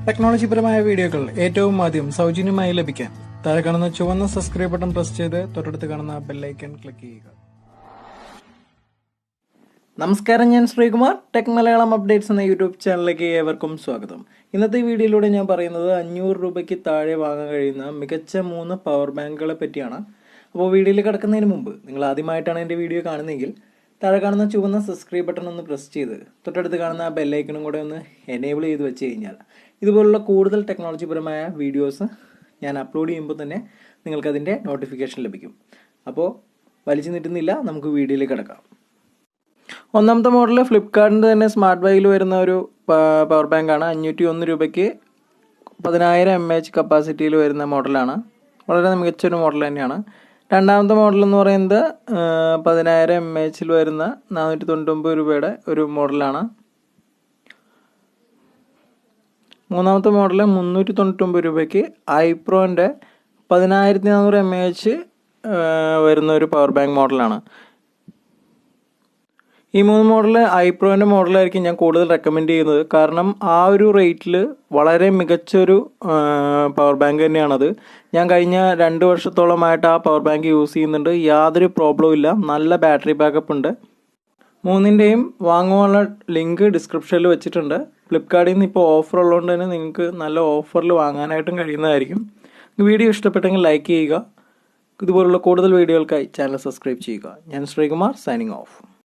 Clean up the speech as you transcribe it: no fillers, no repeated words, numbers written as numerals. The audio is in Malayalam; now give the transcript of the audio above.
ടെക്നോളജിപരമായ വീഡിയോകൾ ഏറ്റവും ആദ്യം സൗജന്യമായി ലഭിക്കാൻ താഴെ കാണുന്ന ചുവന്ന സബ്സ്ക്രൈബ് ബട്ടൺ പ്രസ് ചെയ്ത് തൊട്ടടുത്ത് കാണുന്ന ബെല്ലൈക്കൺ ക്ലിക്ക് ചെയ്യുക. നമസ്കാരം, ഞാൻ ശ്രീകുമാർ. ടെക് മലയാളം അപ്ഡേറ്റ്സ് എന്ന യൂട്യൂബ് ചാനലിലേക്ക് ഏവർക്കും സ്വാഗതം. ഇന്നത്തെ വീഡിയോയിലൂടെ ഞാൻ പറയുന്നത് 500 രൂപയ്ക്ക് താഴെ വാങ്ങാൻ കഴിയുന്ന മികച്ച 3 പവർ ബാങ്കുകളെ പറ്റിയാണ്. അപ്പോൾ വീഡിയോയിൽ കിടക്കുന്നതിന് മുമ്പ് നിങ്ങൾ ആദ്യമായിട്ടാണ് എൻ്റെ വീഡിയോ കാണുന്നതെങ്കിൽ താഴെ കാണുന്ന ചുവന്ന സബ്സ്ക്രൈബ് ബട്ടൺ ഒന്ന് പ്രസ് ചെയ്ത് തൊട്ടടുത്ത് കാണുന്ന ബെല്ലൈക്കണും കൂടെ ഒന്ന് എനേബിൾ ചെയ്ത് വെച്ച് കഴിഞ്ഞാൽ ഇതുപോലുള്ള കൂടുതൽ ടെക്നോളജിപരമായ വീഡിയോസ് ഞാൻ അപ്ലോഡ് ചെയ്യുമ്പോൾ തന്നെ നിങ്ങൾക്കതിൻ്റെ നോട്ടിഫിക്കേഷൻ ലഭിക്കും. അപ്പോൾ വലിച്ചു നീട്ടുന്നില്ല, നമുക്ക് വീഡിയോയിലേക്ക് കിടക്കാം. ഒന്നാമത്തെ മോഡൽ ഫ്ലിപ്കാർട്ടിൻ്റെ തന്നെ SmartBuyയിൽ വരുന്ന ഒരു പവർ ബാങ്കാണ്. 501 രൂപയ്ക്ക് 10,000 mAh കപ്പാസിറ്റിയിൽ വരുന്ന മോഡലാണ്. വളരെ മികച്ചൊരു മോഡൽ തന്നെയാണ്. രണ്ടാമത്തെ മോഡൽ എന്ന് പറയുന്നത് 10,000 mAh വരുന്ന 499 രൂപയുടെ ഒരു മോഡലാണ്. മൂന്നാമത്തെ മോഡൽ 399 രൂപയ്ക്ക് ഐപ്രോൻ്റെ 10,400 mAh വരുന്ന ഒരു പവർ ബാങ്ക് മോഡലാണ്. ഈ 3 മോഡൽ ഐപ്രോൻ്റെ മോഡലായിരിക്കും ഞാൻ കൂടുതൽ റെക്കമെൻഡ് ചെയ്യുന്നത്. കാരണം ആ ഒരു റേറ്റിൽ വളരെ മികച്ചൊരു പവർ ബാങ്ക് തന്നെയാണത്. ഞാൻ കഴിഞ്ഞ 2 വർഷത്തോളമായിട്ട് ആ പവർ ബാങ്ക് യൂസ് ചെയ്യുന്നുണ്ട്. യാതൊരു പ്രോബ്ലവും ഇല്ല. നല്ല ബാറ്ററി ബാക്കപ്പ് ഉണ്ട്. മൂന്നിൻ്റെയും വാങ്ങുവാനുള്ള ലിങ്ക് ഡിസ്ക്രിപ്ഷനിൽ വെച്ചിട്ടുണ്ട്. ഫ്ലിപ്കാർട്ടിൽ നിന്ന് ഇപ്പോൾ ഓഫർ ഉള്ളതുകൊണ്ട് തന്നെ നിങ്ങൾക്ക് നല്ല ഓഫറിൽ വാങ്ങാനായിട്ടും കഴിയുന്നതായിരിക്കും. വീഡിയോ ഇഷ്ടപ്പെട്ടെങ്കിൽ ലൈക്ക് ചെയ്യുക. ഇതുപോലുള്ള കൂടുതൽ വീഡിയോകൾക്കായി ചാനൽ സബ്സ്ക്രൈബ് ചെയ്യുക. ഞാൻ ശ്രീകുമാർ, സൈനിങ് ഓഫ്.